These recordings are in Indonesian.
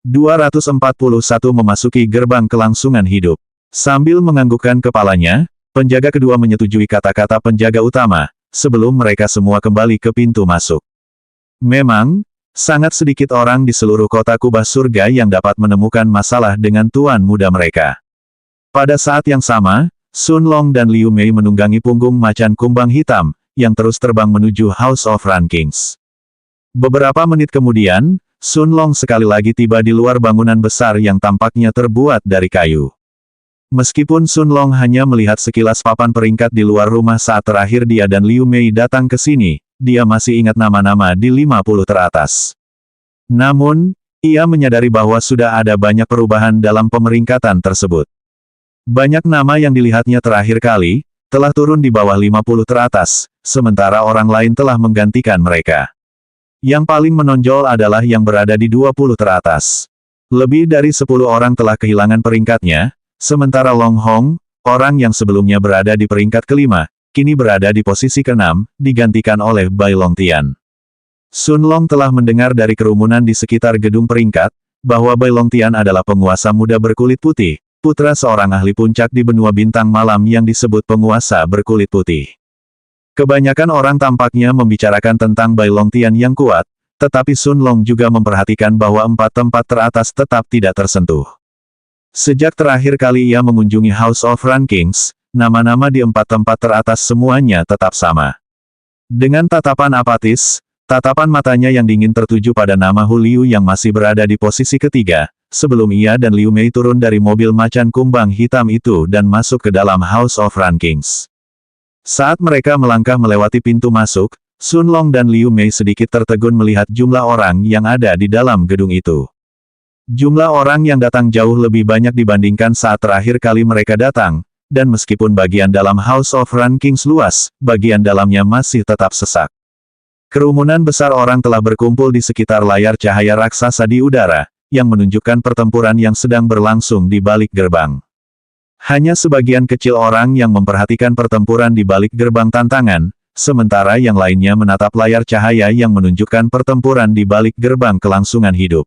241 memasuki gerbang kelangsungan hidup. Sambil menganggukkan kepalanya, penjaga kedua menyetujui kata-kata penjaga utama, sebelum mereka semua kembali ke pintu masuk. Memang, sangat sedikit orang di seluruh kota kubah surga yang dapat menemukan masalah dengan tuan muda mereka. Pada saat yang sama, Sun Long dan Liu Mei menunggangi punggung macan kumbang hitam, yang terus terbang menuju House of Rankings. Beberapa menit kemudian, Sun Long sekali lagi tiba di luar bangunan besar yang tampaknya terbuat dari kayu. Meskipun Sun Long hanya melihat sekilas papan peringkat di luar rumah saat terakhir dia dan Liu Mei datang ke sini, dia masih ingat nama-nama di 50 teratas. Namun, ia menyadari bahwa sudah ada banyak perubahan dalam pemeringkatan tersebut. Banyak nama yang dilihatnya terakhir kali, telah turun di bawah 50 teratas, sementara orang lain telah menggantikan mereka. Yang paling menonjol adalah yang berada di 20 teratas. Lebih dari 10 orang telah kehilangan peringkatnya, sementara Long Hong, orang yang sebelumnya berada di peringkat kelima, kini berada di posisi ke-6, digantikan oleh Bai Longtian. Sun Long telah mendengar dari kerumunan di sekitar gedung peringkat, bahwa Bai Longtian adalah penguasa muda berkulit putih, putra seorang ahli puncak di benua bintang malam yang disebut penguasa berkulit putih. Kebanyakan orang tampaknya membicarakan tentang Bai Longtian yang kuat, tetapi Sun Long juga memperhatikan bahwa 4 tempat teratas tetap tidak tersentuh. Sejak terakhir kali ia mengunjungi House of Rankings, nama-nama di 4 tempat teratas semuanya tetap sama. Dengan tatapan apatis, tatapan matanya yang dingin tertuju pada nama Hu Liu yang masih berada di posisi ketiga, sebelum ia dan Liu Mei turun dari mobil macan kumbang hitam itu dan masuk ke dalam House of Rankings. Saat mereka melangkah melewati pintu masuk, Sun Long dan Liu Mei sedikit tertegun melihat jumlah orang yang ada di dalam gedung itu. Jumlah orang yang datang jauh lebih banyak dibandingkan saat terakhir kali mereka datang, dan meskipun bagian dalam House of Rankings luas, bagian dalamnya masih tetap sesak. Kerumunan besar orang telah berkumpul di sekitar layar cahaya raksasa di udara, yang menunjukkan pertempuran yang sedang berlangsung di balik gerbang. Hanya sebagian kecil orang yang memperhatikan pertempuran di balik gerbang tantangan, sementara yang lainnya menatap layar cahaya yang menunjukkan pertempuran di balik gerbang kelangsungan hidup.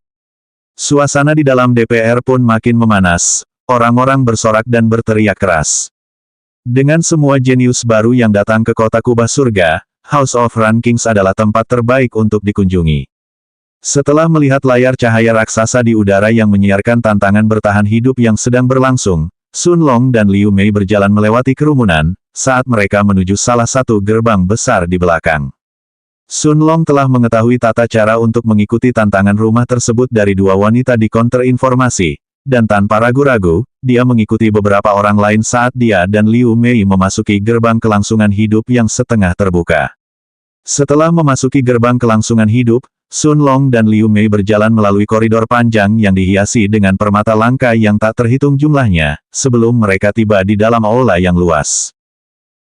Suasana di dalam DPR pun makin memanas, orang-orang bersorak dan berteriak keras. Dengan semua jenius baru yang datang ke kota kubah surga, House of Rankings adalah tempat terbaik untuk dikunjungi. Setelah melihat layar cahaya raksasa di udara yang menyiarkan tantangan bertahan hidup yang sedang berlangsung, Sun Long dan Liu Mei berjalan melewati kerumunan, saat mereka menuju salah satu gerbang besar di belakang. Sun Long telah mengetahui tata cara untuk mengikuti tantangan rumah tersebut dari 2 wanita di konter informasi, dan tanpa ragu-ragu, dia mengikuti beberapa orang lain saat dia dan Liu Mei memasuki gerbang kelangsungan hidup yang setengah terbuka. Setelah memasuki gerbang kelangsungan hidup, Sun Long dan Liu Mei berjalan melalui koridor panjang yang dihiasi dengan permata langka yang tak terhitung jumlahnya, sebelum mereka tiba di dalam aula yang luas.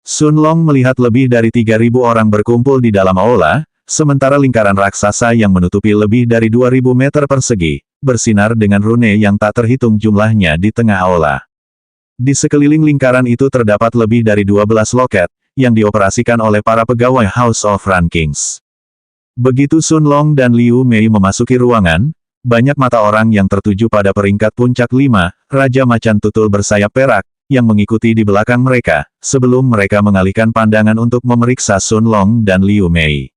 Sun Long melihat lebih dari 3.000 orang berkumpul di dalam aula, sementara lingkaran raksasa yang menutupi lebih dari 2.000 meter persegi, bersinar dengan rune yang tak terhitung jumlahnya di tengah aula. Di sekeliling lingkaran itu terdapat lebih dari 12 loket, yang dioperasikan oleh para pegawai House of Rankings. Begitu Sun Long dan Liu Mei memasuki ruangan, banyak mata orang yang tertuju pada peringkat puncak 5, Raja Macan Tutul bersayap perak, yang mengikuti di belakang mereka, sebelum mereka mengalihkan pandangan untuk memeriksa Sun Long dan Liu Mei.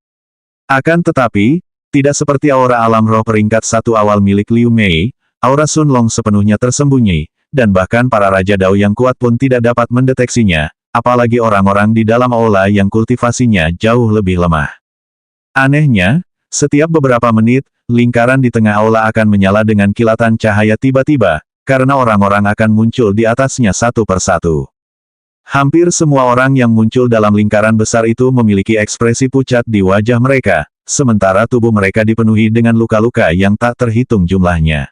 Akan tetapi, tidak seperti aura alam roh peringkat 1 awal milik Liu Mei, aura Sun Long sepenuhnya tersembunyi, dan bahkan para Raja Dao yang kuat pun tidak dapat mendeteksinya, apalagi orang-orang di dalam aula yang kultivasinya jauh lebih lemah. Anehnya, setiap beberapa menit, lingkaran di tengah aula akan menyala dengan kilatan cahaya tiba-tiba, karena orang-orang akan muncul di atasnya satu persatu. Hampir semua orang yang muncul dalam lingkaran besar itu memiliki ekspresi pucat di wajah mereka, sementara tubuh mereka dipenuhi dengan luka-luka yang tak terhitung jumlahnya.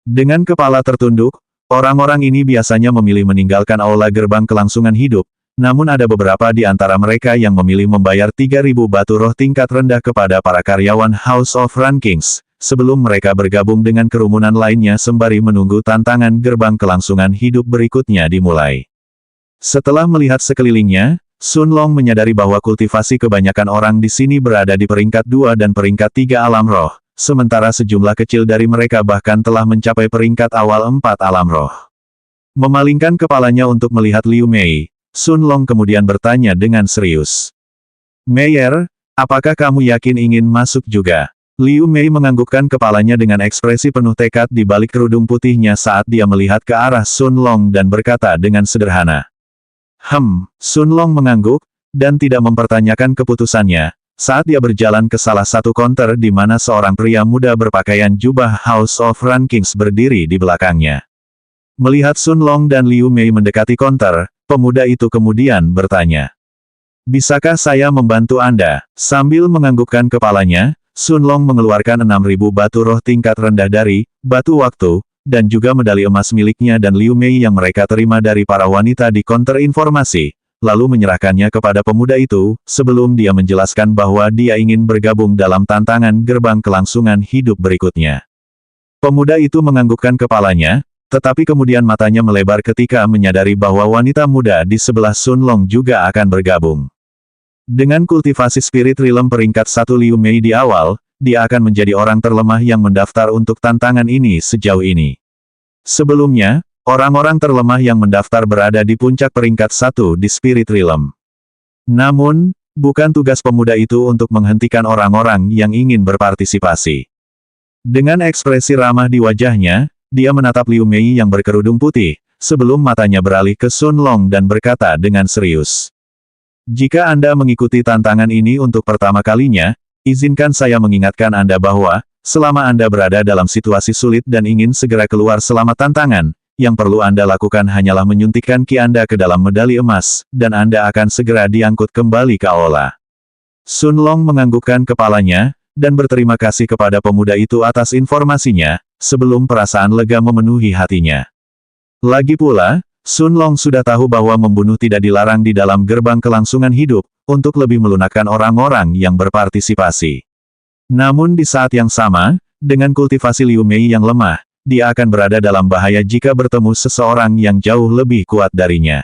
Dengan kepala tertunduk, orang-orang ini biasanya memilih meninggalkan aula gerbang kelangsungan hidup, namun ada beberapa di antara mereka yang memilih membayar 3.000 batu roh tingkat rendah kepada para karyawan House of Rankings, sebelum mereka bergabung dengan kerumunan lainnya sembari menunggu tantangan gerbang kelangsungan hidup berikutnya dimulai. Setelah melihat sekelilingnya, Sun Long menyadari bahwa kultivasi kebanyakan orang di sini berada di peringkat 2 dan peringkat 3 alam roh, sementara sejumlah kecil dari mereka bahkan telah mencapai peringkat awal 4 alam roh. Memalingkan kepalanya untuk melihat Liu Mei, Sun Long kemudian bertanya dengan serius. Meyer, apakah kamu yakin ingin masuk juga? Liu Mei menganggukkan kepalanya dengan ekspresi penuh tekad di balik kerudung putihnya saat dia melihat ke arah Sun Long dan berkata dengan sederhana. Sun Long mengangguk, dan tidak mempertanyakan keputusannya, saat dia berjalan ke salah satu konter di mana seorang pria muda berpakaian jubah House of Rankings berdiri di belakangnya. Melihat Sun Long dan Liu Mei mendekati konter, pemuda itu kemudian bertanya. Bisakah saya membantu Anda? Sambil menganggukkan kepalanya, Sun Long mengeluarkan 6.000 batu roh tingkat rendah dari batu waktu, dan juga medali emas miliknya dan Liu Mei yang mereka terima dari para wanita di konter informasi, lalu menyerahkannya kepada pemuda itu, sebelum dia menjelaskan bahwa dia ingin bergabung dalam tantangan gerbang kelangsungan hidup berikutnya. Pemuda itu menganggukkan kepalanya, tetapi kemudian matanya melebar ketika menyadari bahwa wanita muda di sebelah Sun Long juga akan bergabung. Dengan kultivasi spirit realm peringkat 1 Liu Mei di awal, dia akan menjadi orang terlemah yang mendaftar untuk tantangan ini sejauh ini. Sebelumnya, orang-orang terlemah yang mendaftar berada di puncak peringkat 1 di spirit realm. Namun, bukan tugas pemuda itu untuk menghentikan orang-orang yang ingin berpartisipasi. Dengan ekspresi ramah di wajahnya, dia menatap Liu Mei yang berkerudung putih, sebelum matanya beralih ke Sun Long dan berkata dengan serius. Jika Anda mengikuti tantangan ini untuk pertama kalinya, izinkan saya mengingatkan Anda bahwa, selama Anda berada dalam situasi sulit dan ingin segera keluar selama tantangan, yang perlu Anda lakukan hanyalah menyuntikkan ki Anda ke dalam medali emas, dan Anda akan segera diangkut kembali ke aula. Sun Long menganggukkan kepalanya, dan berterima kasih kepada pemuda itu atas informasinya, sebelum perasaan lega memenuhi hatinya. Lagi pula, Sun Long sudah tahu bahwa membunuh tidak dilarang di dalam gerbang kelangsungan hidup, untuk lebih melunakkan orang-orang yang berpartisipasi. Namun di saat yang sama, dengan kultivasi Liu Mei yang lemah, dia akan berada dalam bahaya jika bertemu seseorang yang jauh lebih kuat darinya.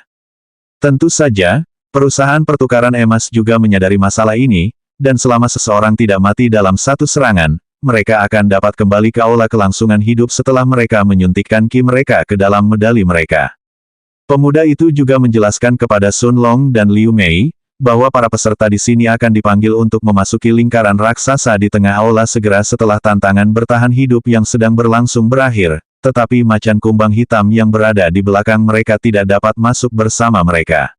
Tentu saja, perusahaan pertukaran emas juga menyadari masalah ini, dan selama seseorang tidak mati dalam satu serangan, mereka akan dapat kembali ke aula kelangsungan hidup setelah mereka menyuntikkan ki mereka ke dalam medali mereka. Pemuda itu juga menjelaskan kepada Sun Long dan Liu Mei, bahwa para peserta di sini akan dipanggil untuk memasuki lingkaran raksasa di tengah aula segera setelah tantangan bertahan hidup yang sedang berlangsung berakhir, tetapi macan kumbang hitam yang berada di belakang mereka tidak dapat masuk bersama mereka.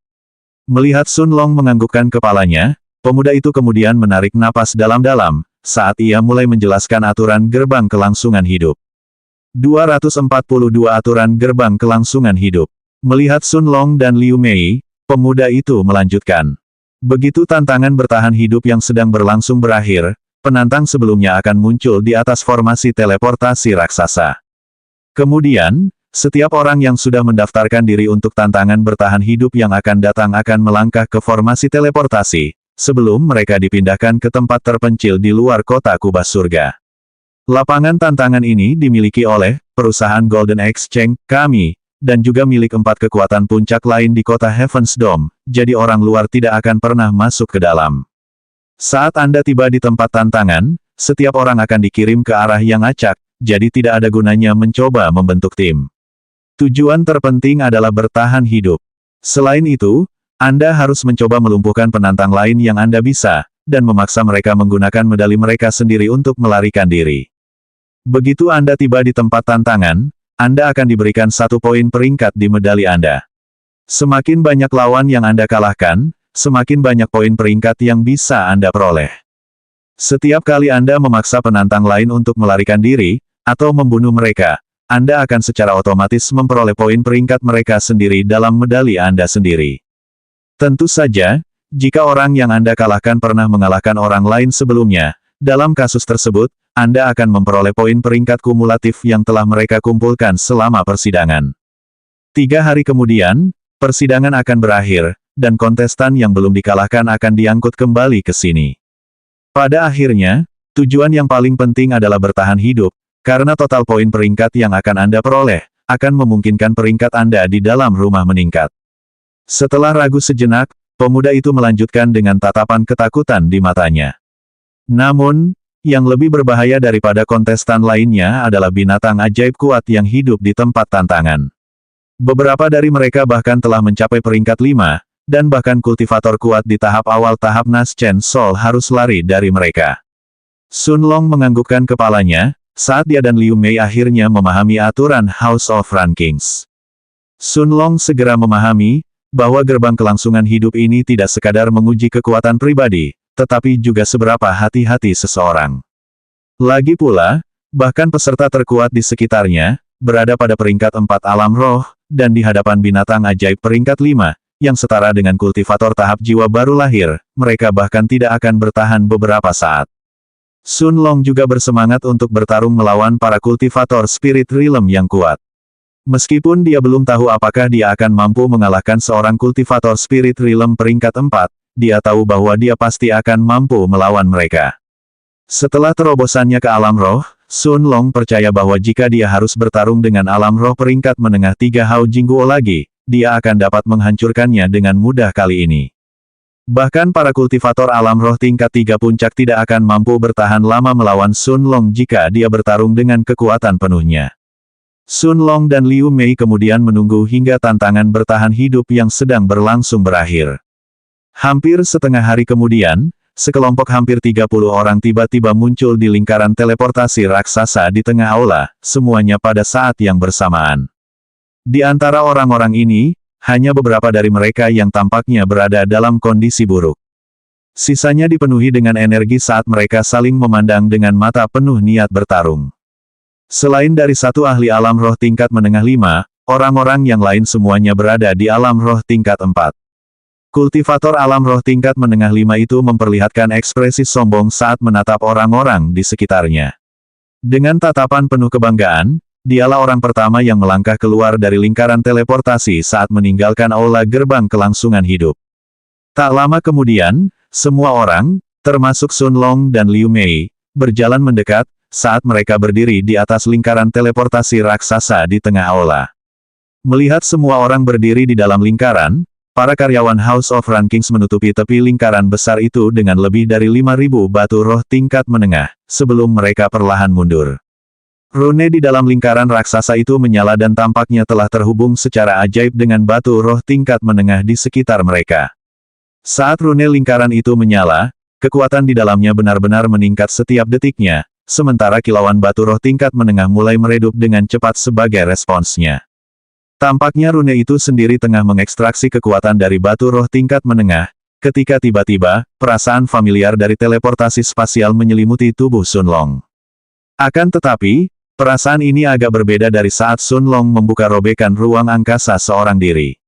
Melihat Sun Long menganggukkan kepalanya, pemuda itu kemudian menarik napas dalam-dalam, saat ia mulai menjelaskan aturan gerbang kelangsungan hidup. 242 Aturan Gerbang Kelangsungan Hidup. Melihat Sun Long dan Liu Mei, pemuda itu melanjutkan. Begitu tantangan bertahan hidup yang sedang berlangsung berakhir, penantang sebelumnya akan muncul di atas formasi teleportasi raksasa. Kemudian, setiap orang yang sudah mendaftarkan diri untuk tantangan bertahan hidup yang akan datang akan melangkah ke formasi teleportasi, sebelum mereka dipindahkan ke tempat terpencil di luar kota kubah surga. Lapangan tantangan ini dimiliki oleh perusahaan Golden Exchange, kami, dan juga milik 4 kekuatan puncak lain di kota Heaven's Dome, jadi orang luar tidak akan pernah masuk ke dalam. Saat Anda tiba di tempat tantangan, setiap orang akan dikirim ke arah yang acak, jadi tidak ada gunanya mencoba membentuk tim. Tujuan terpenting adalah bertahan hidup. Selain itu, Anda harus mencoba melumpuhkan penantang lain yang Anda bisa, dan memaksa mereka menggunakan medali mereka sendiri untuk melarikan diri. Begitu Anda tiba di tempat tantangan, Anda akan diberikan 1 poin peringkat di medali Anda. Semakin banyak lawan yang Anda kalahkan, semakin banyak poin peringkat yang bisa Anda peroleh. Setiap kali Anda memaksa penantang lain untuk melarikan diri, atau membunuh mereka, Anda akan secara otomatis memperoleh poin peringkat mereka sendiri dalam medali Anda sendiri. Tentu saja, jika orang yang Anda kalahkan pernah mengalahkan orang lain sebelumnya, dalam kasus tersebut, Anda akan memperoleh poin peringkat kumulatif yang telah mereka kumpulkan selama persidangan. 3 hari kemudian, persidangan akan berakhir, dan kontestan yang belum dikalahkan akan diangkut kembali ke sini. Pada akhirnya, tujuan yang paling penting adalah bertahan hidup, karena total poin peringkat yang akan Anda peroleh, akan memungkinkan peringkat Anda di dalam rumah meningkat. Setelah ragu sejenak, pemuda itu melanjutkan dengan tatapan ketakutan di matanya. Namun, Yang lebih berbahaya daripada kontestan lainnya adalah binatang ajaib kuat yang hidup di tempat tantangan. Beberapa dari mereka bahkan telah mencapai peringkat 5, dan bahkan kultivator kuat di tahap awal tahap Nas Chen Sol harus lari dari mereka. Sun Long menganggukkan kepalanya, saat dia dan Liu Mei akhirnya memahami aturan House of Rankings. Sun Long segera memahami, bahwa gerbang kelangsungan hidup ini tidak sekadar menguji kekuatan pribadi, tetapi juga seberapa hati-hati seseorang. Lagi pula, bahkan peserta terkuat di sekitarnya, berada pada peringkat 4 alam roh, dan di hadapan binatang ajaib peringkat 5, yang setara dengan kultivator tahap jiwa baru lahir, mereka bahkan tidak akan bertahan beberapa saat. Sun Long juga bersemangat untuk bertarung melawan para kultivator Spirit Realm yang kuat. Meskipun dia belum tahu apakah dia akan mampu mengalahkan seorang kultivator Spirit Realm peringkat 4, dia tahu bahwa dia pasti akan mampu melawan mereka. Setelah terobosannya ke alam roh, Sun Long percaya bahwa jika dia harus bertarung dengan alam roh peringkat menengah 3 Hao Jingguo lagi, dia akan dapat menghancurkannya dengan mudah kali ini. Bahkan para kultivator alam roh tingkat 3 puncak tidak akan mampu bertahan lama melawan Sun Long jika dia bertarung dengan kekuatan penuhnya. Sun Long dan Liu Mei kemudian menunggu hingga tantangan bertahan hidup yang sedang berlangsung berakhir. Hampir setengah hari kemudian, sekelompok hampir 30 orang tiba-tiba muncul di lingkaran teleportasi raksasa di tengah aula, semuanya pada saat yang bersamaan. Di antara orang-orang ini, hanya beberapa dari mereka yang tampaknya berada dalam kondisi buruk. Sisanya dipenuhi dengan energi saat mereka saling memandang dengan mata penuh niat bertarung. Selain dari satu ahli alam roh tingkat menengah 5, orang-orang yang lain semuanya berada di alam roh tingkat 4. Kultivator alam roh tingkat menengah 5 itu memperlihatkan ekspresi sombong saat menatap orang-orang di sekitarnya. Dengan tatapan penuh kebanggaan, dialah orang pertama yang melangkah keluar dari lingkaran teleportasi saat meninggalkan aula gerbang kelangsungan hidup. Tak lama kemudian, semua orang, termasuk Sun Long dan Liu Mei, berjalan mendekat, saat mereka berdiri di atas lingkaran teleportasi raksasa di tengah aula. Melihat semua orang berdiri di dalam lingkaran, para karyawan House of Rankings menutupi tepi lingkaran besar itu dengan lebih dari 5.000 batu roh tingkat menengah, sebelum mereka perlahan mundur. Rune di dalam lingkaran raksasa itu menyala dan tampaknya telah terhubung secara ajaib dengan batu roh tingkat menengah di sekitar mereka. Saat rune lingkaran itu menyala, kekuatan di dalamnya benar-benar meningkat setiap detiknya, sementara kilauan batu roh tingkat menengah mulai meredup dengan cepat sebagai responsnya. Tampaknya rune itu sendiri tengah mengekstraksi kekuatan dari batu roh tingkat menengah, ketika tiba-tiba, perasaan familiar dari teleportasi spasial menyelimuti tubuh Sun Long. Akan tetapi, perasaan ini agak berbeda dari saat Sun Long membuka robekan ruang angkasa seorang diri.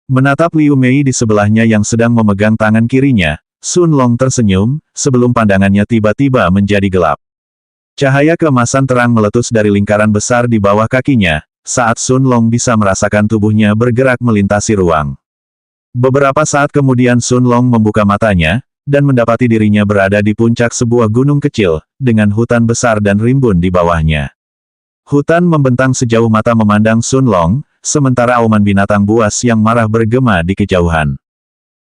Menatap Liu Mei di sebelahnya yang sedang memegang tangan kirinya, Sun Long tersenyum, sebelum pandangannya tiba-tiba menjadi gelap. Cahaya keemasan terang meletus dari lingkaran besar di bawah kakinya, saat Sun Long bisa merasakan tubuhnya bergerak melintasi ruang. Beberapa saat kemudian Sun Long membuka matanya, dan mendapati dirinya berada di puncak sebuah gunung kecil, dengan hutan besar dan rimbun di bawahnya. Hutan membentang sejauh mata memandang Sun Long, sementara auman binatang buas yang marah bergema di kejauhan.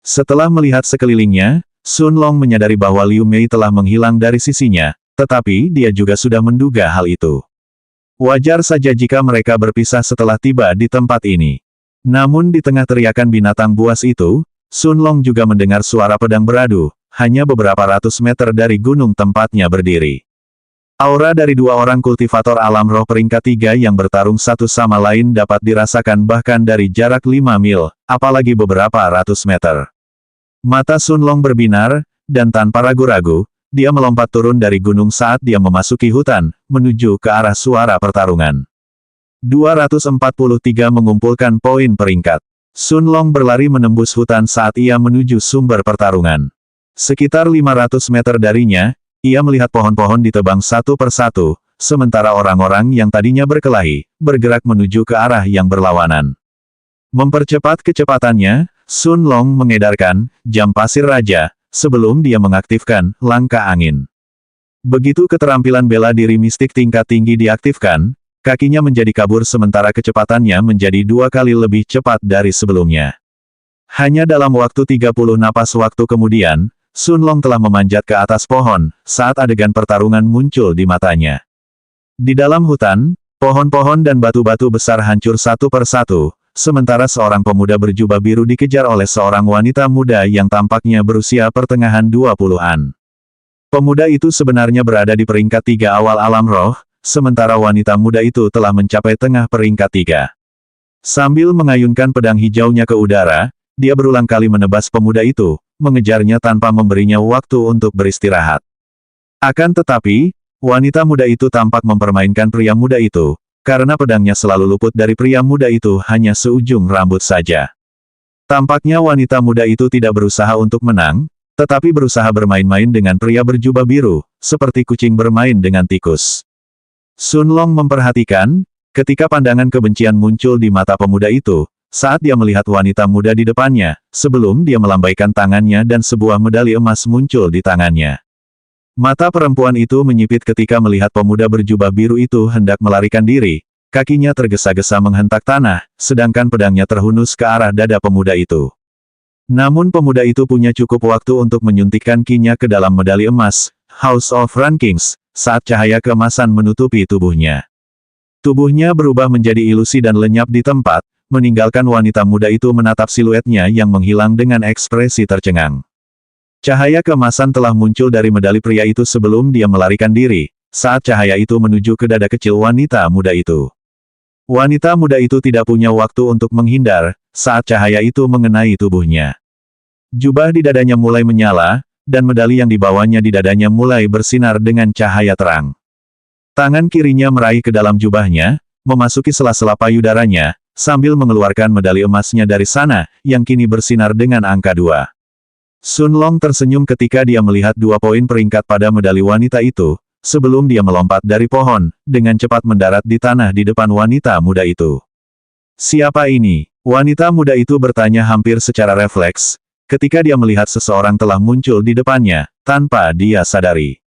Setelah melihat sekelilingnya, Sun Long menyadari bahwa Liu Mei telah menghilang dari sisinya, tetapi dia juga sudah menduga hal itu. Wajar saja jika mereka berpisah setelah tiba di tempat ini. Namun di tengah teriakan binatang buas itu, Sun Long juga mendengar suara pedang beradu, hanya beberapa ratus meter dari gunung tempatnya berdiri. Aura dari dua orang kultivator alam roh peringkat 3 yang bertarung satu sama lain dapat dirasakan bahkan dari jarak 5 mil, apalagi beberapa ratus meter. Mata Sun Long berbinar, dan tanpa ragu-ragu, dia melompat turun dari gunung saat dia memasuki hutan, menuju ke arah suara pertarungan. 243 mengumpulkan poin peringkat. Sun Long berlari menembus hutan saat ia menuju sumber pertarungan. Sekitar 500 meter darinya, ia melihat pohon-pohon ditebang satu persatu, sementara orang-orang yang tadinya berkelahi, bergerak menuju ke arah yang berlawanan. Mempercepat kecepatannya, Sun Long mengedarkan jam pasir raja, sebelum dia mengaktifkan langkah angin. Begitu keterampilan bela diri mistik tingkat tinggi diaktifkan, kakinya menjadi kabur sementara kecepatannya menjadi 2 kali lebih cepat dari sebelumnya. Hanya dalam waktu 30 napas waktu kemudian, Sun Long telah memanjat ke atas pohon, saat adegan pertarungan muncul di matanya. Di dalam hutan, pohon-pohon dan batu-batu besar hancur satu per satu, sementara seorang pemuda berjubah biru dikejar oleh seorang wanita muda yang tampaknya berusia pertengahan 20-an. Pemuda itu sebenarnya berada di peringkat 3 awal alam roh, sementara wanita muda itu telah mencapai tengah peringkat 3. Sambil mengayunkan pedang hijaunya ke udara, dia berulang kali menebas pemuda itu, mengejarnya tanpa memberinya waktu untuk beristirahat. Akan tetapi, wanita muda itu tampak mempermainkan pria muda itu, karena pedangnya selalu luput dari pria muda itu hanya seujung rambut saja. Tampaknya wanita muda itu tidak berusaha untuk menang, tetapi berusaha bermain-main dengan pria berjubah biru, seperti kucing bermain dengan tikus. Sun Long memperhatikan, ketika pandangan kebencian muncul di mata pemuda itu, saat dia melihat wanita muda di depannya, sebelum dia melambaikan tangannya dan sebuah medali emas muncul di tangannya. Mata perempuan itu menyipit ketika melihat pemuda berjubah biru itu hendak melarikan diri, kakinya tergesa-gesa menghentak tanah, sedangkan pedangnya terhunus ke arah dada pemuda itu. Namun pemuda itu punya cukup waktu untuk menyuntikkan kinya ke dalam medali emas, House of Rankings, saat cahaya keemasan menutupi tubuhnya. Tubuhnya berubah menjadi ilusi dan lenyap di tempat, meninggalkan wanita muda itu menatap siluetnya yang menghilang dengan ekspresi tercengang. Cahaya keemasan telah muncul dari medali pria itu sebelum dia melarikan diri, saat cahaya itu menuju ke dada kecil wanita muda itu. Wanita muda itu tidak punya waktu untuk menghindar, saat cahaya itu mengenai tubuhnya. Jubah di dadanya mulai menyala, dan medali yang dibawanya di dadanya mulai bersinar dengan cahaya terang. Tangan kirinya meraih ke dalam jubahnya, memasuki sela-sela payudaranya, sambil mengeluarkan medali emasnya dari sana, yang kini bersinar dengan angka 2. Sun Long tersenyum ketika dia melihat 2 poin peringkat pada medali wanita itu, sebelum dia melompat dari pohon, dengan cepat mendarat di tanah di depan wanita muda itu. Siapa ini? Wanita muda itu bertanya hampir secara refleks, ketika dia melihat seseorang telah muncul di depannya, tanpa dia sadari.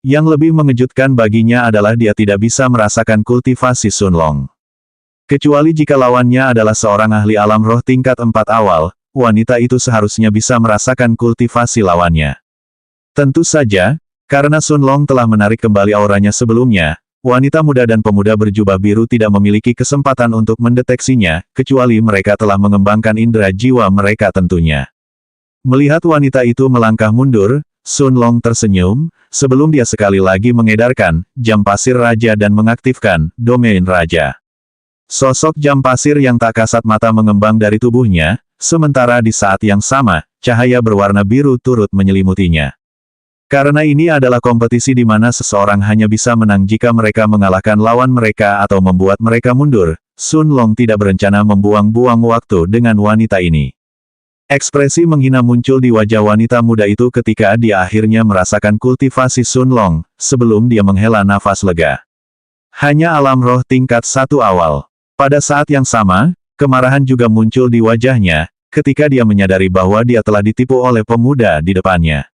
Yang lebih mengejutkan baginya adalah dia tidak bisa merasakan kultivasi Sun Long. Kecuali jika lawannya adalah seorang ahli alam roh tingkat 4 awal, wanita itu seharusnya bisa merasakan kultivasi lawannya. Tentu saja, karena Sun Long telah menarik kembali auranya sebelumnya, wanita muda dan pemuda berjubah biru tidak memiliki kesempatan untuk mendeteksinya, kecuali mereka telah mengembangkan indera jiwa mereka tentunya. Melihat wanita itu melangkah mundur, Sun Long tersenyum, sebelum dia sekali lagi mengedarkan jam pasir raja dan mengaktifkan domain raja. Sosok jam pasir yang tak kasat mata mengembang dari tubuhnya, sementara di saat yang sama, cahaya berwarna biru turut menyelimutinya. Karena ini adalah kompetisi di mana seseorang hanya bisa menang jika mereka mengalahkan lawan mereka atau membuat mereka mundur, Sun Long tidak berencana membuang-buang waktu dengan wanita ini. Ekspresi menghina muncul di wajah wanita muda itu ketika dia akhirnya merasakan kultivasi Sun Long, sebelum dia menghela nafas lega. Hanya alam roh tingkat 1 awal. Pada saat yang sama, kemarahan juga muncul di wajahnya, ketika dia menyadari bahwa dia telah ditipu oleh pemuda di depannya.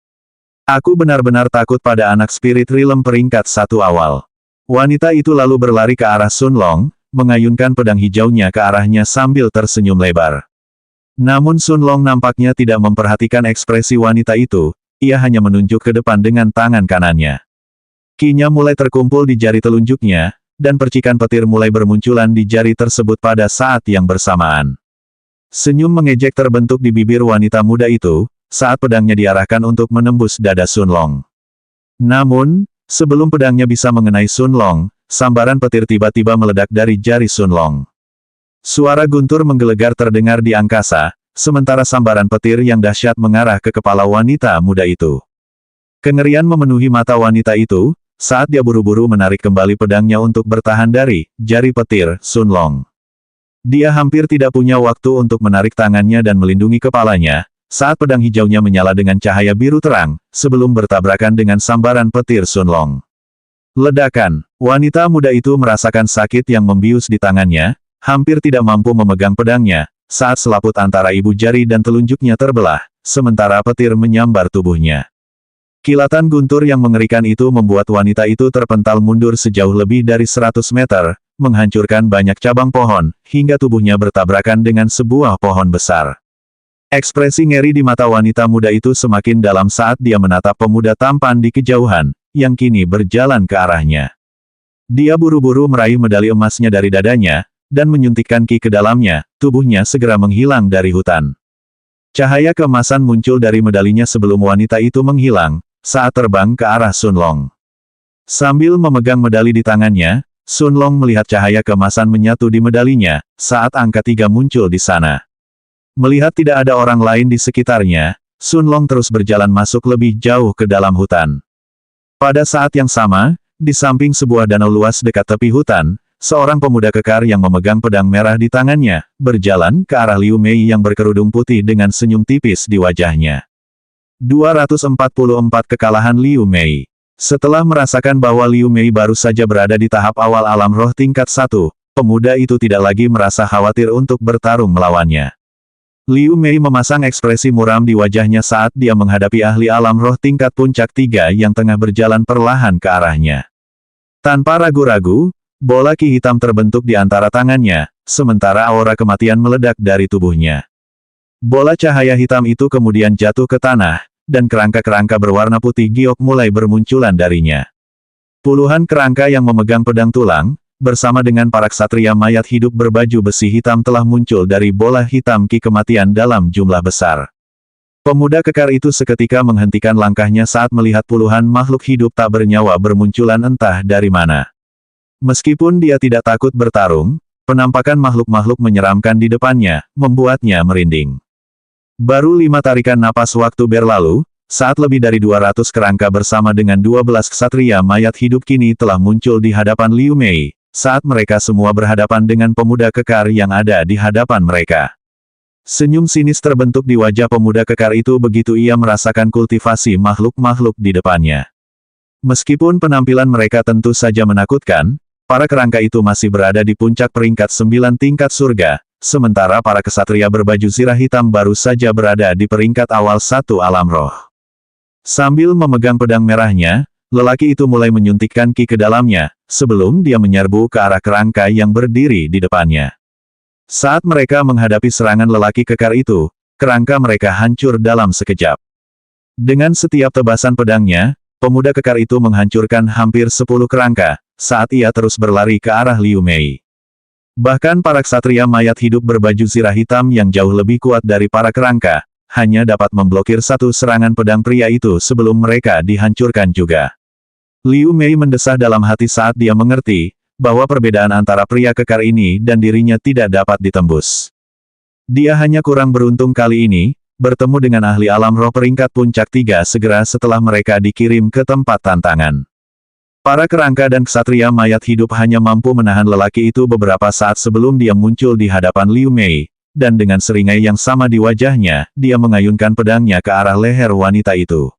Aku benar-benar takut pada anak Spirit Realm peringkat 1 awal. Wanita itu lalu berlari ke arah Sun Long, mengayunkan pedang hijaunya ke arahnya sambil tersenyum lebar. Namun Sun Long nampaknya tidak memperhatikan ekspresi wanita itu, ia hanya menunjuk ke depan dengan tangan kanannya. Ki-nya mulai terkumpul di jari telunjuknya, dan percikan petir mulai bermunculan di jari tersebut pada saat yang bersamaan. Senyum mengejek terbentuk di bibir wanita muda itu, saat pedangnya diarahkan untuk menembus dada Sun Long. Namun, sebelum pedangnya bisa mengenai Sun Long, sambaran petir tiba-tiba meledak dari jari Sun Long. Suara guntur menggelegar terdengar di angkasa, sementara sambaran petir yang dahsyat mengarah ke kepala wanita muda itu. Kengerian memenuhi mata wanita itu, saat dia buru-buru menarik kembali pedangnya untuk bertahan dari jari petir Sun Long. Dia hampir tidak punya waktu untuk menarik tangannya dan melindungi kepalanya, saat pedang hijaunya menyala dengan cahaya biru terang, sebelum bertabrakan dengan sambaran petir Sun Long. Ledakan, wanita muda itu merasakan sakit yang membius di tangannya, hampir tidak mampu memegang pedangnya, saat selaput antara ibu jari dan telunjuknya terbelah, sementara petir menyambar tubuhnya. Kilatan guntur yang mengerikan itu membuat wanita itu terpental mundur sejauh lebih dari 100 meter, menghancurkan banyak cabang pohon, hingga tubuhnya bertabrakan dengan sebuah pohon besar. Ekspresi ngeri di mata wanita muda itu semakin dalam saat dia menatap pemuda tampan di kejauhan, yang kini berjalan ke arahnya. Dia buru-buru meraih medali emasnya dari dadanya, dan menyuntikkan ki ke dalamnya, tubuhnya segera menghilang dari hutan. Cahaya keemasan muncul dari medalinya sebelum wanita itu menghilang, saat terbang ke arah Sun Long. Sambil memegang medali di tangannya, Sun Long melihat cahaya keemasan menyatu di medalinya, saat angka 3 muncul di sana. Melihat tidak ada orang lain di sekitarnya, Sun Long terus berjalan masuk lebih jauh ke dalam hutan. Pada saat yang sama, di samping sebuah danau luas dekat tepi hutan, seorang pemuda kekar yang memegang pedang merah di tangannya, berjalan ke arah Liu Mei yang berkerudung putih dengan senyum tipis di wajahnya. 244 Kekalahan Liu Mei. Setelah merasakan bahwa Liu Mei baru saja berada di tahap awal alam roh tingkat 1, pemuda itu tidak lagi merasa khawatir untuk bertarung melawannya. Liu Mei memasang ekspresi muram di wajahnya saat dia menghadapi ahli alam roh tingkat puncak 3 yang tengah berjalan perlahan ke arahnya. Tanpa ragu-ragu, bola ki hitam terbentuk di antara tangannya, sementara aura kematian meledak dari tubuhnya. Bola cahaya hitam itu kemudian jatuh ke tanah, dan kerangka-kerangka berwarna putih giok mulai bermunculan darinya. Puluhan kerangka yang memegang pedang tulang, bersama dengan para ksatria mayat hidup berbaju besi hitam telah muncul dari bola hitam ki kematian dalam jumlah besar. Pemuda kekar itu seketika menghentikan langkahnya saat melihat puluhan makhluk hidup tak bernyawa bermunculan entah dari mana. Meskipun dia tidak takut bertarung, penampakan makhluk-makhluk menyeramkan di depannya, membuatnya merinding. Baru 5 tarikan napas waktu berlalu, saat lebih dari 200 kerangka bersama dengan 12 ksatria mayat hidup kini telah muncul di hadapan Liu Mei, saat mereka semua berhadapan dengan pemuda kekar yang ada di hadapan mereka. Senyum sinis terbentuk di wajah pemuda kekar itu begitu ia merasakan kultivasi makhluk-makhluk di depannya. Meskipun penampilan mereka tentu saja menakutkan, para kerangka itu masih berada di puncak peringkat 9 tingkat surga, sementara para ksatria berbaju zirah hitam baru saja berada di peringkat awal 1 alam roh. Sambil memegang pedang merahnya, lelaki itu mulai menyuntikkan ki ke dalamnya, sebelum dia menyerbu ke arah kerangka yang berdiri di depannya. Saat mereka menghadapi serangan lelaki kekar itu, kerangka mereka hancur dalam sekejap. Dengan setiap tebasan pedangnya, pemuda kekar itu menghancurkan hampir 10 kerangka, saat ia terus berlari ke arah Liu Mei. Bahkan para ksatria mayat hidup berbaju zirah hitam yang jauh lebih kuat dari para kerangka, hanya dapat memblokir satu serangan pedang pria itu sebelum mereka dihancurkan juga. Liu Mei mendesah dalam hati saat dia mengerti, bahwa perbedaan antara pria kekar ini dan dirinya tidak dapat ditembus. Dia hanya kurang beruntung kali ini, bertemu dengan ahli alam roh peringkat puncak 3 segera setelah mereka dikirim ke tempat tantangan. Para kerangka dan ksatria mayat hidup hanya mampu menahan lelaki itu beberapa saat sebelum dia muncul di hadapan Liu Mei, dan dengan seringai yang sama di wajahnya, dia mengayunkan pedangnya ke arah leher wanita itu.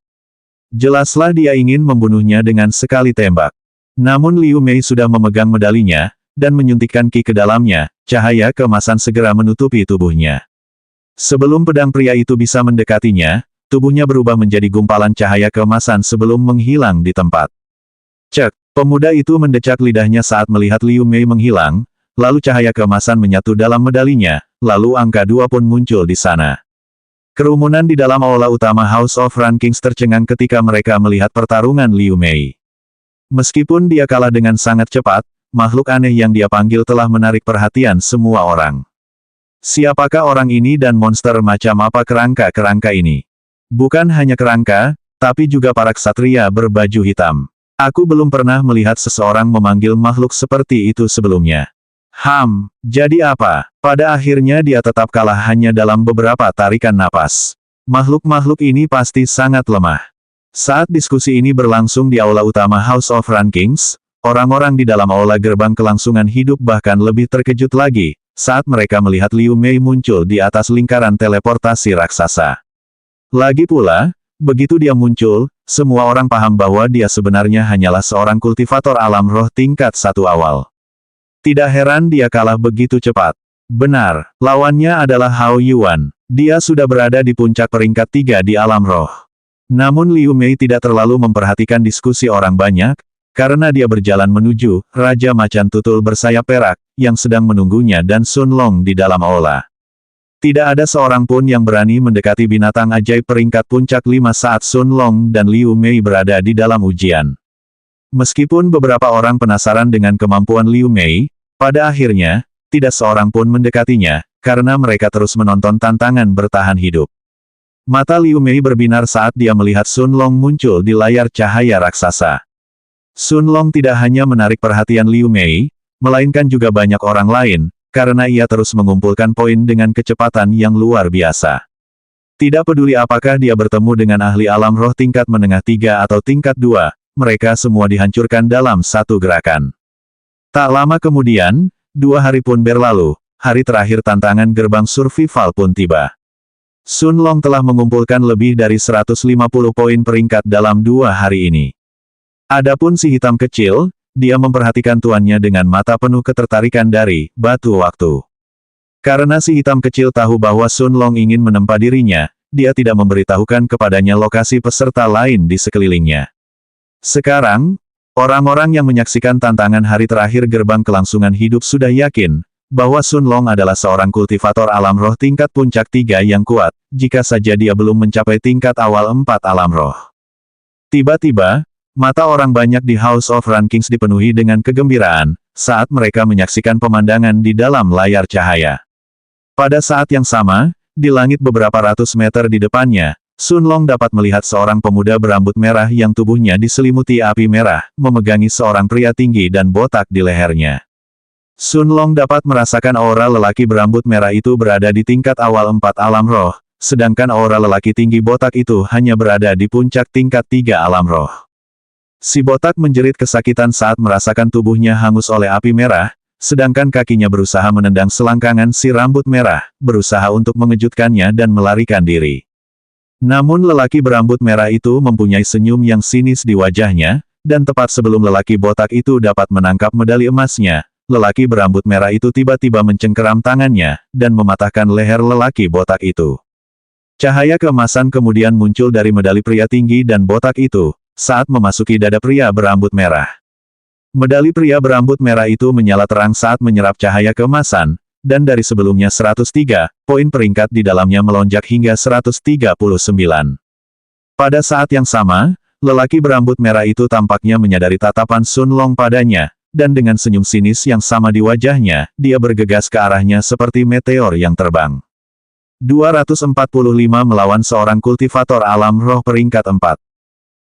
Jelaslah dia ingin membunuhnya dengan sekali tembak. Namun Liu Mei sudah memegang medalinya, dan menyuntikkan ki ke dalamnya, cahaya keemasan segera menutupi tubuhnya. Sebelum pedang pria itu bisa mendekatinya, tubuhnya berubah menjadi gumpalan cahaya keemasan sebelum menghilang di tempat. Cek, pemuda itu mendecak lidahnya saat melihat Liu Mei menghilang, lalu cahaya keemasan menyatu dalam medalinya, lalu angka 2 pun muncul di sana. Kerumunan di dalam aula utama House of Rankings tercengang ketika mereka melihat pertarungan Liu Mei. Meskipun dia kalah dengan sangat cepat, makhluk aneh yang dia panggil telah menarik perhatian semua orang. Siapakah orang ini dan monster macam apa kerangka-kerangka ini? Bukan hanya kerangka, tapi juga para ksatria berbaju hitam. Aku belum pernah melihat seseorang memanggil makhluk seperti itu sebelumnya. Jadi apa? Pada akhirnya dia tetap kalah hanya dalam beberapa tarikan napas. Makhluk-makhluk ini pasti sangat lemah. Saat diskusi ini berlangsung di aula utama House of Rankings, orang-orang di dalam aula gerbang kelangsungan hidup bahkan lebih terkejut lagi, saat mereka melihat Liu Mei muncul di atas lingkaran teleportasi raksasa. Lagi pula, begitu dia muncul, semua orang paham bahwa dia sebenarnya hanyalah seorang kultivator alam roh tingkat 1 awal. Tidak heran dia kalah begitu cepat. Benar, lawannya adalah Hao Yuan. Dia sudah berada di puncak peringkat 3 di alam roh. Namun Liu Mei tidak terlalu memperhatikan diskusi orang banyak, karena dia berjalan menuju Raja Macan Tutul bersayap perak, yang sedang menunggunya dan Sun Long di dalam aula. Tidak ada seorang pun yang berani mendekati binatang ajaib peringkat puncak 5 saat Sun Long dan Liu Mei berada di dalam ujian. Meskipun beberapa orang penasaran dengan kemampuan Liu Mei, pada akhirnya, tidak seorang pun mendekatinya, karena mereka terus menonton tantangan bertahan hidup. Mata Liu Mei berbinar saat dia melihat Sun Long muncul di layar cahaya raksasa. Sun Long tidak hanya menarik perhatian Liu Mei, melainkan juga banyak orang lain, karena ia terus mengumpulkan poin dengan kecepatan yang luar biasa. Tidak peduli apakah dia bertemu dengan ahli alam roh tingkat menengah 3 atau tingkat 2, mereka semua dihancurkan dalam satu gerakan. Tak lama kemudian, 2 hari pun berlalu, hari terakhir tantangan gerbang survival pun tiba. Sun Long telah mengumpulkan lebih dari 150 poin peringkat dalam 2 hari ini. Adapun si hitam kecil, dia memperhatikan tuannya dengan mata penuh ketertarikan dari batu waktu. Karena si hitam kecil tahu bahwa Sun Long ingin menempa dirinya, dia tidak memberitahukan kepadanya lokasi peserta lain di sekelilingnya. Sekarang, orang-orang yang menyaksikan tantangan hari terakhir gerbang kelangsungan hidup sudah yakin bahwa Sun Long adalah seorang kultivator alam roh tingkat puncak 3 yang kuat, jika saja dia belum mencapai tingkat awal 4 alam roh. Tiba-tiba, mata orang banyak di House of Rankings dipenuhi dengan kegembiraan, saat mereka menyaksikan pemandangan di dalam layar cahaya. Pada saat yang sama, di langit beberapa ratus meter di depannya, Sun Long dapat melihat seorang pemuda berambut merah yang tubuhnya diselimuti api merah, memegangi seorang pria tinggi dan botak di lehernya. Sun Long dapat merasakan aura lelaki berambut merah itu berada di tingkat awal 4 alam roh, sedangkan aura lelaki tinggi botak itu hanya berada di puncak tingkat 3 alam roh. Si botak menjerit kesakitan saat merasakan tubuhnya hangus oleh api merah, sedangkan kakinya berusaha menendang selangkangan si rambut merah, berusaha untuk mengejutkannya dan melarikan diri. Namun lelaki berambut merah itu mempunyai senyum yang sinis di wajahnya, dan tepat sebelum lelaki botak itu dapat menangkap medali emasnya, lelaki berambut merah itu tiba-tiba mencengkeram tangannya, dan mematahkan leher lelaki botak itu. Cahaya keemasan kemudian muncul dari medali pria tinggi dan botak itu, saat memasuki dada pria berambut merah. Medali pria berambut merah itu menyala terang saat menyerap cahaya keemasan, dan dari sebelumnya 103, poin peringkat di dalamnya melonjak hingga 139. Pada saat yang sama, lelaki berambut merah itu tampaknya menyadari tatapan Sun Long padanya, dan dengan senyum sinis yang sama di wajahnya, dia bergegas ke arahnya seperti meteor yang terbang. 245 melawan seorang kultivator alam roh peringkat 4.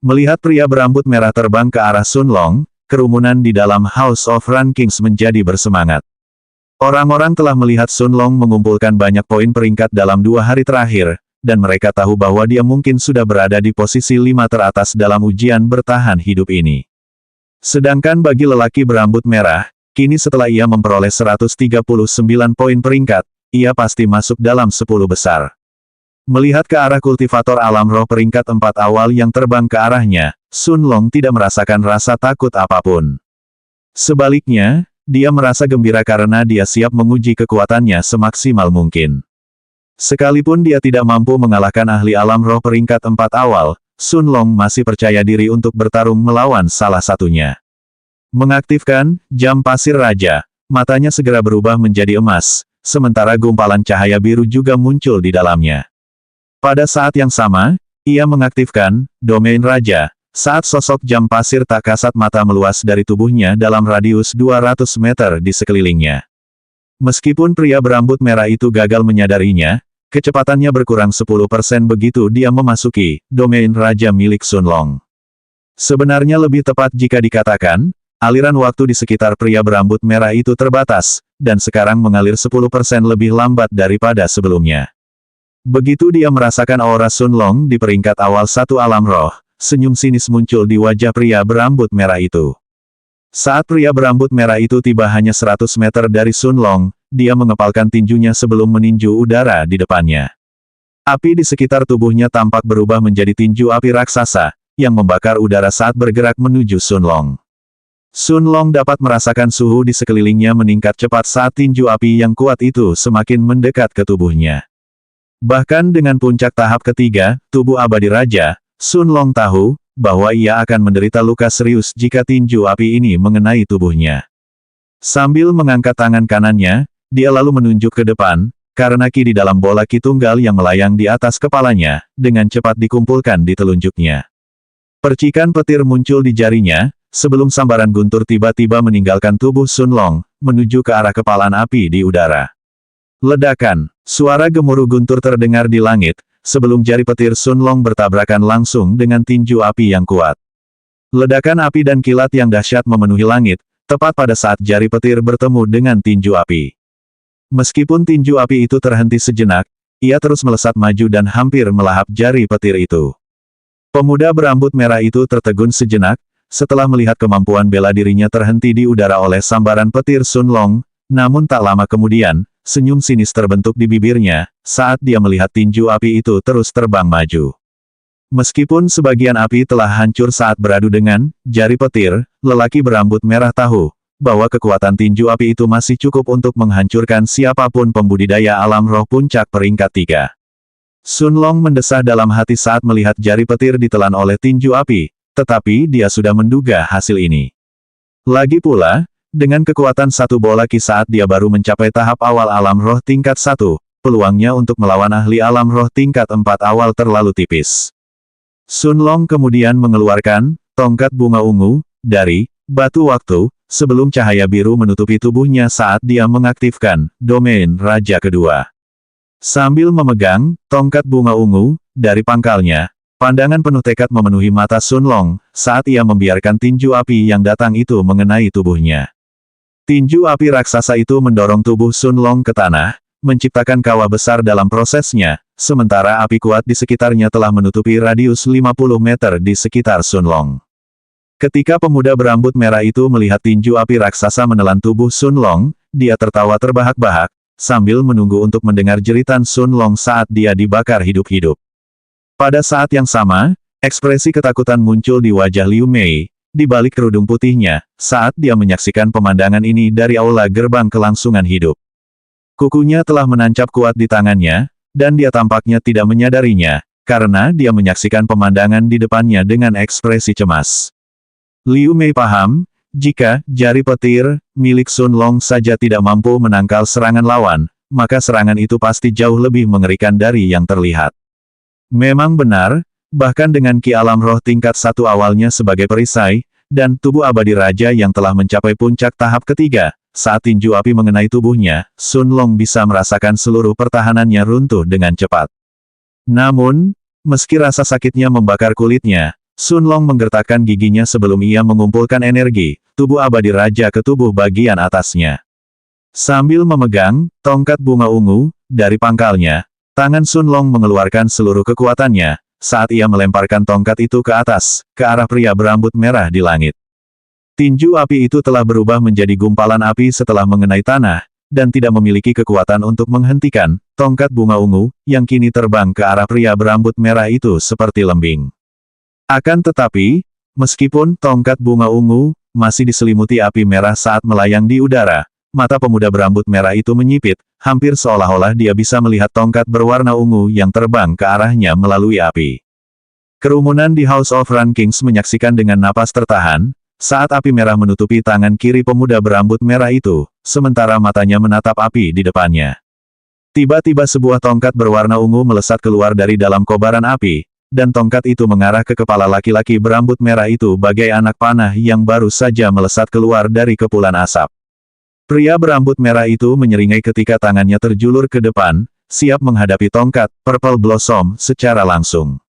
Melihat pria berambut merah terbang ke arah Sun Long, kerumunan di dalam House of Rankings menjadi bersemangat. Orang-orang telah melihat Sun Long mengumpulkan banyak poin peringkat dalam 2 hari terakhir, dan mereka tahu bahwa dia mungkin sudah berada di posisi 5 teratas dalam ujian bertahan hidup ini. Sedangkan bagi lelaki berambut merah, kini setelah ia memperoleh 139 poin peringkat, ia pasti masuk dalam 10 besar. Melihat ke arah kultivator alam roh peringkat 4 awal yang terbang ke arahnya, Sun Long tidak merasakan rasa takut apapun. Sebaliknya, dia merasa gembira karena dia siap menguji kekuatannya semaksimal mungkin. Sekalipun dia tidak mampu mengalahkan ahli alam roh peringkat 4 awal, Sun Long masih percaya diri untuk bertarung melawan salah satunya. Mengaktifkan jam pasir raja, matanya segera berubah menjadi emas, sementara gumpalan cahaya biru juga muncul di dalamnya. Pada saat yang sama, ia mengaktifkan domain raja, saat sosok jam pasir tak kasat mata meluas dari tubuhnya dalam radius 200 meter di sekelilingnya. Meskipun pria berambut merah itu gagal menyadarinya, kecepatannya berkurang 10% begitu dia memasuki domain raja milik Sun Long. Sebenarnya lebih tepat jika dikatakan, aliran waktu di sekitar pria berambut merah itu terbatas, dan sekarang mengalir 10% lebih lambat daripada sebelumnya. Begitu dia merasakan aura Sun Long di peringkat awal 1 alam roh, senyum sinis muncul di wajah pria berambut merah itu. Saat pria berambut merah itu tiba hanya 100 meter dari Sun Long, dia mengepalkan tinjunya sebelum meninju udara di depannya. Api di sekitar tubuhnya tampak berubah menjadi tinju api raksasa, yang membakar udara saat bergerak menuju Sun Long. Sun Long dapat merasakan suhu di sekelilingnya meningkat cepat saat tinju api yang kuat itu semakin mendekat ke tubuhnya. Bahkan dengan puncak tahap ketiga, tubuh abadi raja, Sun Long tahu bahwa ia akan menderita luka serius jika tinju api ini mengenai tubuhnya. Sambil mengangkat tangan kanannya, dia lalu menunjuk ke depan, karena ki di dalam bola ki tunggal yang melayang di atas kepalanya, dengan cepat dikumpulkan di telunjuknya. Percikan petir muncul di jarinya, sebelum sambaran guntur tiba-tiba meninggalkan tubuh Sun Long, menuju ke arah kepalan api di udara. Ledakan, suara gemuruh guntur terdengar di langit, sebelum jari petir Sun Long bertabrakan langsung dengan tinju api yang kuat. Ledakan api dan kilat yang dahsyat memenuhi langit, tepat pada saat jari petir bertemu dengan tinju api. Meskipun tinju api itu terhenti sejenak, ia terus melesat maju dan hampir melahap jari petir itu. Pemuda berambut merah itu tertegun sejenak, setelah melihat kemampuan bela dirinya terhenti di udara oleh sambaran petir Sun Long, namun tak lama kemudian, senyum sinis terbentuk di bibirnya, saat dia melihat tinju api itu terus terbang maju. Meskipun sebagian api telah hancur saat beradu dengan jari petir, lelaki berambut merah tahu bahwa kekuatan tinju api itu masih cukup untuk menghancurkan siapapun pembudidaya alam roh puncak peringkat 3. Sun Long mendesah dalam hati saat melihat jari petir ditelan oleh tinju api, tetapi dia sudah menduga hasil ini. Lagi pula, dengan kekuatan satu bola ki saat dia baru mencapai tahap awal alam roh tingkat 1, peluangnya untuk melawan ahli alam roh tingkat 4 awal terlalu tipis. Sun Long kemudian mengeluarkan tongkat bunga ungu dari batu waktu, sebelum cahaya biru menutupi tubuhnya saat dia mengaktifkan domain raja kedua. Sambil memegang tongkat bunga ungu dari pangkalnya, pandangan penuh tekad memenuhi mata Sun Long saat ia membiarkan tinju api yang datang itu mengenai tubuhnya. Tinju api raksasa itu mendorong tubuh Sun Long ke tanah, menciptakan kawah besar dalam prosesnya, sementara api kuat di sekitarnya telah menutupi radius 50 meter di sekitar Sun Long. Ketika pemuda berambut merah itu melihat tinju api raksasa menelan tubuh Sun Long, dia tertawa terbahak-bahak, sambil menunggu untuk mendengar jeritan Sun Long saat dia dibakar hidup-hidup. Pada saat yang sama, ekspresi ketakutan muncul di wajah Liu Mei, di balik kerudung putihnya, saat dia menyaksikan pemandangan ini dari aula gerbang kelangsungan hidup. Kukunya telah menancap kuat di tangannya, dan dia tampaknya tidak menyadarinya, karena dia menyaksikan pemandangan di depannya dengan ekspresi cemas. Liu Mei paham, jika jari petir milik Sun Long saja tidak mampu menangkal serangan lawan, maka serangan itu pasti jauh lebih mengerikan dari yang terlihat. Memang benar, bahkan dengan ki alam roh tingkat 1 awalnya sebagai perisai, dan tubuh abadi raja yang telah mencapai puncak tahap ketiga, saat tinju api mengenai tubuhnya, Sun Long bisa merasakan seluruh pertahanannya runtuh dengan cepat. Namun, meski rasa sakitnya membakar kulitnya, Sun Long menggertakkan giginya sebelum ia mengumpulkan energi, tubuh abadi raja ke tubuh bagian atasnya. Sambil memegang tongkat bunga ungu dari pangkalnya, tangan Sun Long mengeluarkan seluruh kekuatannya, saat ia melemparkan tongkat itu ke atas, ke arah pria berambut merah di langit. Tinju api itu telah berubah menjadi gumpalan api setelah mengenai tanah, dan tidak memiliki kekuatan untuk menghentikan tongkat bunga ungu, yang kini terbang ke arah pria berambut merah itu seperti lembing. Akan tetapi, meskipun tongkat bunga ungu masih diselimuti api merah saat melayang di udara, mata pemuda berambut merah itu menyipit, hampir seolah-olah dia bisa melihat tongkat berwarna ungu yang terbang ke arahnya melalui api. Kerumunan di House of Run Kings menyaksikan dengan napas tertahan, saat api merah menutupi tangan kiri pemuda berambut merah itu, sementara matanya menatap api di depannya. Tiba-tiba sebuah tongkat berwarna ungu melesat keluar dari dalam kobaran api, dan tongkat itu mengarah ke kepala laki-laki berambut merah itu bagai anak panah yang baru saja melesat keluar dari kepulan asap. Pria berambut merah itu menyeringai ketika tangannya terjulur ke depan, siap menghadapi tongkat Purple Blossom secara langsung.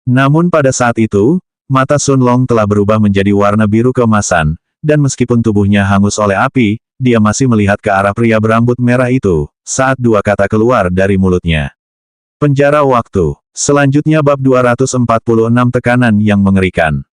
Namun pada saat itu, mata Sun Long telah berubah menjadi warna biru keemasan, dan meskipun tubuhnya hangus oleh api, dia masih melihat ke arah pria berambut merah itu, saat dua kata keluar dari mulutnya. Penjara waktu. Selanjutnya bab 246 tekanan yang mengerikan.